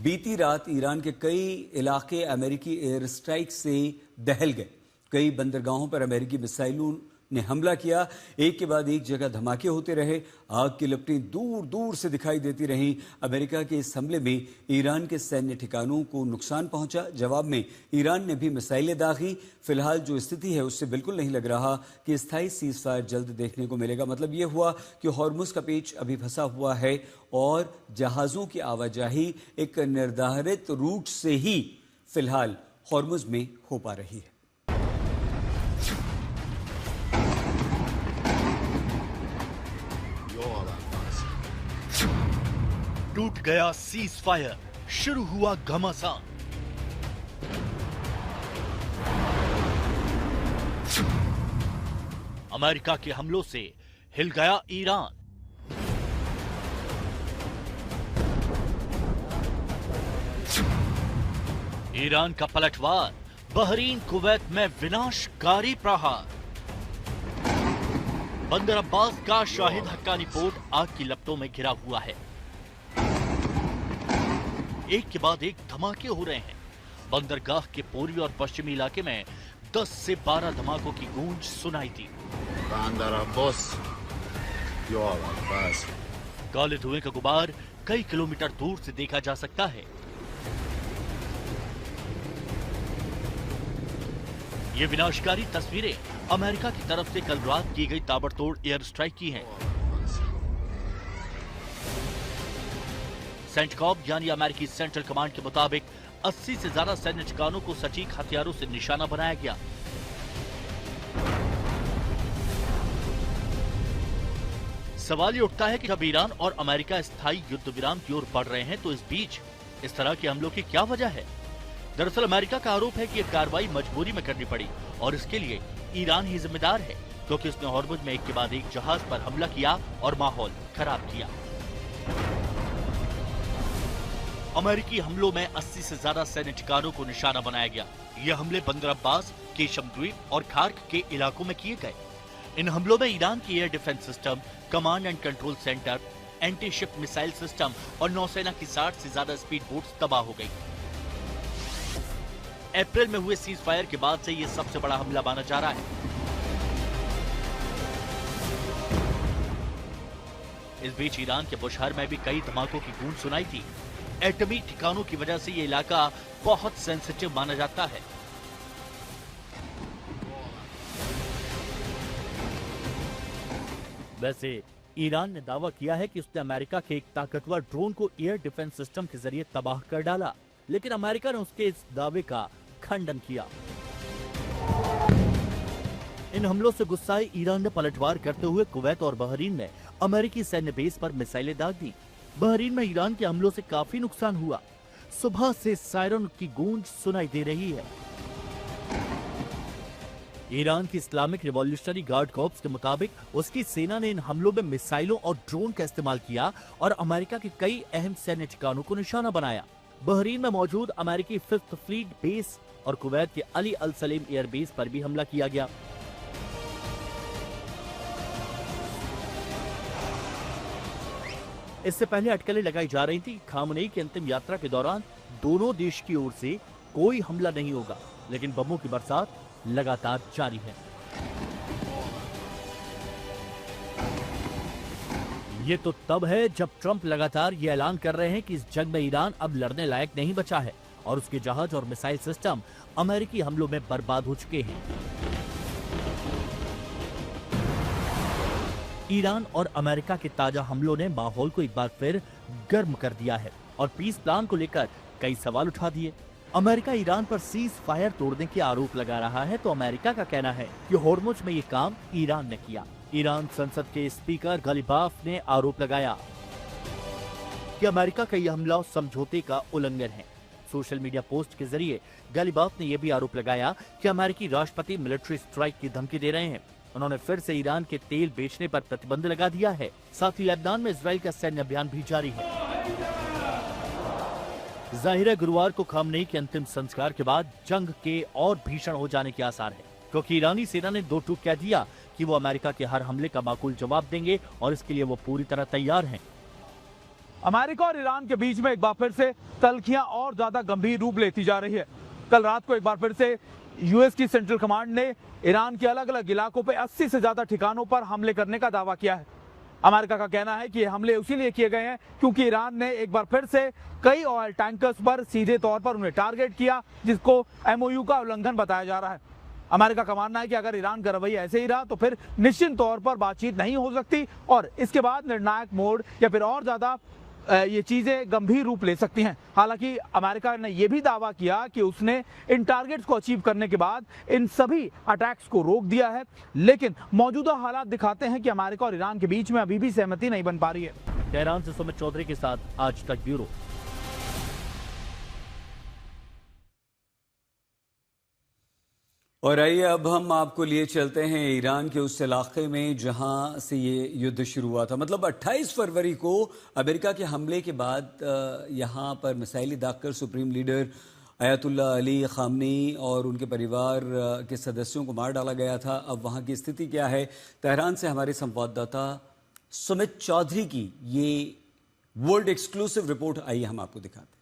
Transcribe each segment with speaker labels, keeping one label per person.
Speaker 1: बीती रात ईरान के कई इलाके अमेरिकी एयर स्ट्राइक से दहल गए। कई बंदरगाहों पर अमेरिकी मिसाइलों ने हमला किया। एक के बाद एक जगह धमाके होते रहे। आग की लपटें दूर दूर से दिखाई देती रहीं। अमेरिका के इस हमले में ईरान के सैन्य ठिकानों को नुकसान पहुंचा। जवाब में ईरान ने भी मिसाइलें दागी। फिलहाल जो स्थिति है उससे बिल्कुल नहीं लग रहा कि स्थायी सीज फायर जल्द देखने को मिलेगा। मतलब ये हुआ कि हॉर्मुज का पेच अभी फंसा हुआ है और जहाजों की आवाजाही एक निर्धारित रूट से ही फिलहाल हॉर्मुज में हो पा रही है।
Speaker 2: टूट गया सीज फायर, शुरू हुआ घमासान। अमेरिका के हमलों से हिल गया ईरान। ईरान का पलटवार, बहरीन कुवैत में विनाशकारी प्रहार। बंदर अब्बास का शाहिद हक्कानी पोर्ट आग की लपटों में घिरा हुआ है। एक के बाद एक धमाके हो रहे हैं। बंदरगाह के पूर्वी और पश्चिमी इलाके में 10 से 12 धमाकों की गूंज सुनाई दी। काले धुएं का गुबार कई किलोमीटर दूर से देखा जा सकता है। ये विनाशकारी तस्वीरें अमेरिका की तरफ से कल रात की गई ताबड़तोड़ एयर स्ट्राइक की हैं। सेंटकॉम यानी अमेरिकी सेंट्रल कमांड के मुताबिक 80 से ज्यादा सैन्य ठिकानों को सटीक हथियारों से निशाना बनाया गया। सवाल ये उठता है कि जब ईरान और अमेरिका स्थायी युद्ध विराम की ओर बढ़ रहे हैं तो इस बीच इस तरह के हमलों की क्या वजह है? दरअसल अमेरिका का आरोप है कि यह कार्रवाई मजबूरी में करनी पड़ी और इसके लिए ईरान ही जिम्मेदार है, क्योंकि उसने हॉर्मुज में एक के बाद एक जहाज पर हमला किया और माहौल खराब किया। अमेरिकी हमलों में 80 से ज्यादा सैन्य ठिकानों को निशाना बनाया गया। ये हमले बंदर अब्बास, केशम द्वीप और खार्क के इलाकों में किए गए। इन हमलों में ईरान की air defence system, command and control centre, anti ship missile system और नौसेना की 60 से ज्यादा स्पीड बोट्स तबाह हो गई। अप्रैल में हुए सीज फायर के बाद से ये सबसे बड़ा हमला माना जा रहा है। इस बीच ईरान के बुशहर में भी कई धमाकों की गूंज सुनाई थी। एटमी ठिकानों की वजह से ये इलाका बहुत सेंसिटिव माना जाता है। वैसे ईरान ने दावा किया है कि उसने अमेरिका के एक ताकतवर ड्रोन को एयर डिफेंस सिस्टम के जरिए तबाह कर डाला, लेकिन अमेरिका ने उसके इस दावे का खंडन किया। इन हमलों से गुस्साए ईरान ने पलटवार करते हुए कुवैत और बहरीन में अमेरिकी सैन्य बेस पर मिसाइलें दाग दी। बहरीन में ईरान के हमलों से काफी नुकसान हुआ। सुबह से सायरन की गूंज सुनाई दे रही है। ईरान की इस्लामिक रिवॉल्यूशनरी गार्ड कॉर्प्स के मुताबिक उसकी सेना ने इन हमलों में मिसाइलों और ड्रोन का इस्तेमाल किया और अमेरिका के कई अहम सैन्य ठिकानों को निशाना बनाया। बहरीन में मौजूद अमेरिकी 5th फ्लीट बेस और कुवैत के अली अल सलेम एयर बेस पर भी हमला किया गया। इससे पहले अटकलें लगाई जा रही थी। खामनेई की अंतिम यात्रा के दौरान दोनों देश की ओर से कोई हमला नहीं होगा, लेकिन बमों की बरसात लगातार जारी है। ये तो तब है जब ट्रंप लगातार ये ऐलान कर रहे हैं कि इस जंग में ईरान अब लड़ने लायक नहीं बचा है और उसके जहाज और मिसाइल सिस्टम अमेरिकी हमलों में बर्बाद हो चुके हैं। ईरान और अमेरिका के ताजा हमलों ने माहौल को एक बार फिर गर्म कर दिया है और पीस प्लान को लेकर कई सवाल उठा दिए। अमेरिका ईरान पर सीज फायर तोड़ने के आरोप लगा रहा है, तो अमेरिका का कहना है कि हॉर्मुज में ये काम ईरान ने किया। ईरान संसद के स्पीकर गलीबाफ ने आरोप लगाया कि अमेरिका का यह हमला समझौते का उल्लंघन है। सोशल मीडिया पोस्ट के जरिए गलीबाफ ने यह भी आरोप लगाया कि अमेरिकी राष्ट्रपति मिलिट्री स्ट्राइक की धमकी दे रहे हैं। उन्होंने फिर से ईरान के तेल बेचने पर प्रतिबंध लगा दिया है। साथ ही लेबनान में इजराइल का सैन्य अभियान भी जारी है। जाहिर है गुरुवार को खामनेई के अंतिम संस्कार के बाद जंग के और भीषण हो जाने के आसार है, क्योंकि ईरानी सेना ने दो टूक कह दिया कि वो अमेरिका के हर हमले का माकूल जवाब देंगे और इसके लिए वो पूरी तरह तैयार हैं।
Speaker 3: अमेरिका और ईरान के बीच में एक बार फिर से तल्खियां और ज्यादा गंभीर रूप लेती जा रही है। कल रात को एक बार फिर से यूएस की सेंट्रल कमांड ने ईरान के अलग अलग इलाकों पे 80 से ज्यादा ठिकानों पर हमले करने का दावा किया है। अमेरिका का कहना है कि ये हमले इसीलिए किए गए हैं क्योंकि ईरान ने एक बार फिर से कई ऑयल टैंकर्स पर सीधे तौर पर उन्हें टारगेट किया, जिसको एमओयू का उल्लंघन बताया जा रहा है। अमेरिका का मानना है कि अगर ईरान का रवैया ऐसे ही रहा तो फिर निश्चित तौर पर बातचीत नहीं हो सकती और इसके बाद निर्णायक मोड या फिर और ज्यादा ये चीजें गंभीर रूप ले सकती हैं। हालांकि अमेरिका ने यह भी दावा किया कि उसने इन टारगेट्स को अचीव करने के बाद इन सभी अटैक्स को रोक दिया है, लेकिन मौजूदा हालात दिखाते हैं कि अमेरिका और ईरान के बीच में अभी भी सहमति नहीं बन पा रही है।
Speaker 2: तेहरान से सुमित चौधरी के साथ आज तक ब्यूरो।
Speaker 1: और आइए अब हम आपको लिए चलते हैं ईरान के उस इलाके में जहां से ये युद्ध शुरू हुआ था। मतलब 28 फरवरी को अमेरिका के हमले के बाद यहां पर मिसाइलें दागकर सुप्रीम लीडर अयतुल्ला अली ख़ामनेई और उनके परिवार के सदस्यों को मार डाला गया था। अब वहां की स्थिति क्या है, तेहरान से हमारे संवाददाता सुमित चौधरी की ये वर्ल्ड एक्सक्लूसिव रिपोर्ट आइए हम आपको दिखाते हैं।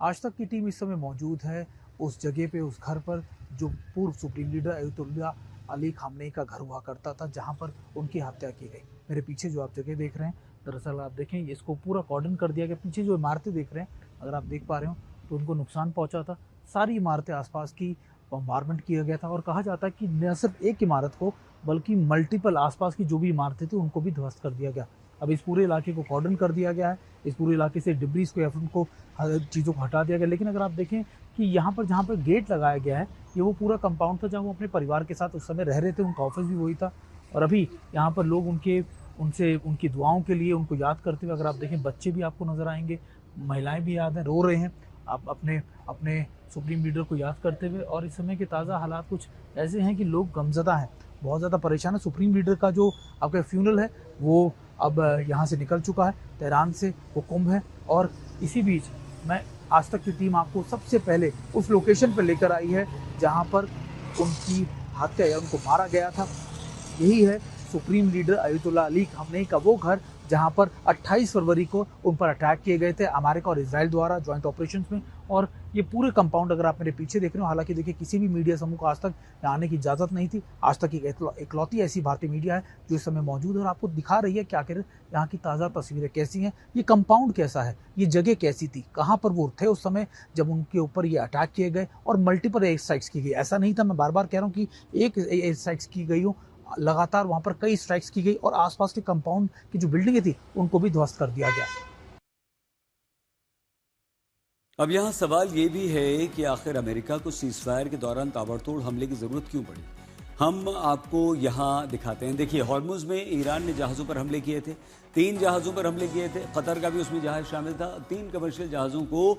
Speaker 4: आज तक की टीम इस समय मौजूद है उस जगह पे, उस घर पर जो पूर्व सुप्रीम लीडर अयतुल्ला अली ख़ामनेई का घर हुआ करता था, जहां पर उनकी हत्या की गई। मेरे पीछे जो आप जगह देख रहे हैं, दरअसल आप देखें इसको पूरा कॉर्डन कर दिया गया। पीछे जो इमारतें देख रहे हैं, अगर आप देख पा रहे हो तो उनको नुकसान पहुंचा था। सारी इमारतें आसपास की बम्बारमेंट किया गया था और कहा जाता है कि न सिर्फ एक इमारत को बल्कि मल्टीपल आसपास की जो भी इमारतें थी उनको भी ध्वस्त कर दिया गया। अब इस पूरे इलाके को कॉर्डन कर दिया गया है, इस पूरे इलाके से डिब्रीज को या फिर उनको चीज़ों को हटा दिया गया। लेकिन अगर आप देखें कि यहाँ पर जहाँ पर गेट लगाया गया है, ये वो पूरा कंपाउंड था जहाँ वो अपने परिवार के साथ उस समय रह रहे थे, उनका ऑफिस भी वही था। और अभी यहाँ पर लोग उनसे उनकी दुआओं के लिए उनको याद करते हुए, अगर आप देखें बच्चे भी आपको नज़र आएंगे, महिलाएं भी याद हैं, रो रहे हैं आप अपने सुप्रीम लीडर को याद करते हुए। और इस समय के ताज़ा हालात कुछ ऐसे हैं कि लोग गमज़दा हैं, बहुत ज़्यादा परेशान है। सुप्रीम लीडर का जो आपका फ्यूनरल है वो अब यहाँ से निकल चुका है, तेहरान से वो कुंभ है। और इसी बीच मैं आज तक की टीम आपको सबसे पहले उस लोकेशन पर लेकर आई है जहाँ पर उनकी हत्या या उनको मारा गया था। यही है सुप्रीम लीडर अयतुल्ला अली ख़ामनेई का वो घर जहां पर 28 फरवरी को उन पर अटैक किए गए थे अमेरिका और इजराइल द्वारा जॉइंट ऑपरेशंस में। और ये पूरे कंपाउंड अगर आप मेरे पीछे देख रहे हो, हालांकि देखिए किसी भी मीडिया समूह को आज तक यहाँ आने की इजाज़त नहीं थी। आज तक इकलौती ऐसी भारतीय मीडिया है जो इस समय मौजूद है और आपको दिखा रही है कि आखिर यहाँ की ताज़ा तस्वीरें कैसी हैं, ये कंपाउंड कैसा है, ये जगह कैसी थी, कहाँ पर वो थे उस समय जब उनके ऊपर ये अटैक किए गए और मल्टीपल एयर स्ट्राइक्स की गई। ऐसा नहीं था, मैं बार बार कह रहा हूँ कि एक एयर स्ट्राइक्स की गई हो, लगातार वहां पर कई स्ट्राइक्स की गई और आसपास के कंपाउंड की जो बिल्डिंगें थी उनको भी ध्वस्त कर दिया गया।
Speaker 1: अब यहाँ सवाल ये भी है कि आखिर अमेरिका को सीज़फायर के दौरान ताबड़तोड़ हमले की जरूरत क्यों पड़ी। हम आपको यहाँ दिखाते हैं। देखिए, हॉर्मुज़ में ईरान ने जहाज़ों पर हमले किए थे, 3 जहाज़ों पर हमले किए थे, कतर का भी उसमें जहाज़ शामिल था। 3 कमर्शियल जहाज़ों को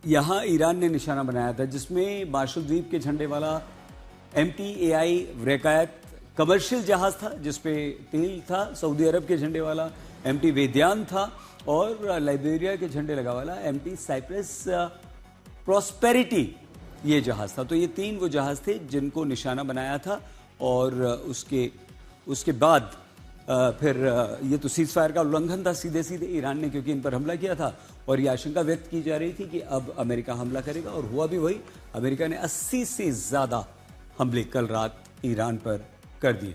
Speaker 1: यहाँ ईरान ने निशाना बनाया था, जिसमें मार्शल द्वीप के झंडे वाला MTAI वैकायत कमर्शियल जहाज था जिसपे तेल था, सऊदी अरब के झंडे वाला MT वेदियान था और लाइबेरिया के झंडे लगा वाला MT साइप्रस प्रॉस्पेरिटी ये जहाज था। तो ये 3 वो जहाज थे जिनको निशाना बनाया था। और उसके बाद फिर ये तो सीज़फायर का उल्लंघन था सीधे सीधे ईरान ने, क्योंकि इन पर हमला किया था और ये आशंका व्यक्त की जा रही थी कि अब अमेरिका हमला करेगा और हुआ भी वही। अमेरिका ने 80 से ज़्यादा हमले कल रात ईरान पर कर दिए।